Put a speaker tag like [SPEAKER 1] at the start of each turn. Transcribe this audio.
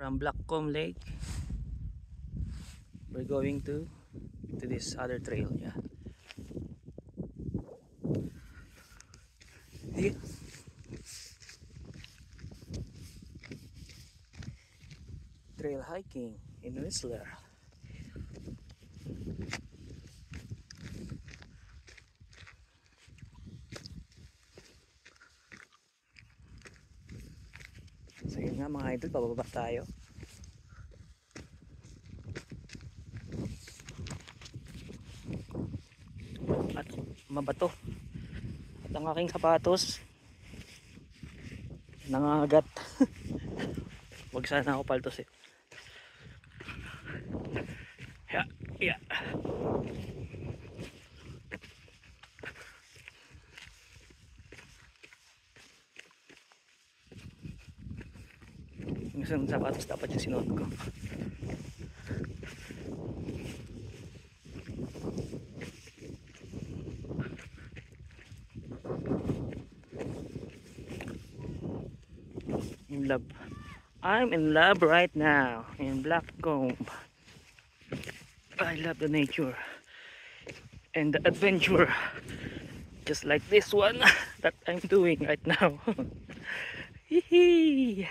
[SPEAKER 1] From Blackcomb Lake we're going to this other trail. Yeah, yeah. Trail hiking in Whistler. So yun nga mga idol, pababa tayo. At mabato. At ang aking sapatos nangangagat. Wag sana ako paltos eh. Yeah, yeah. Yung isang sapatos dapat yung sinuot ko. In love. I'm in love right now in Blackcomb. I love the nature and the adventure, just like this one that I'm doing right now. Hee hee.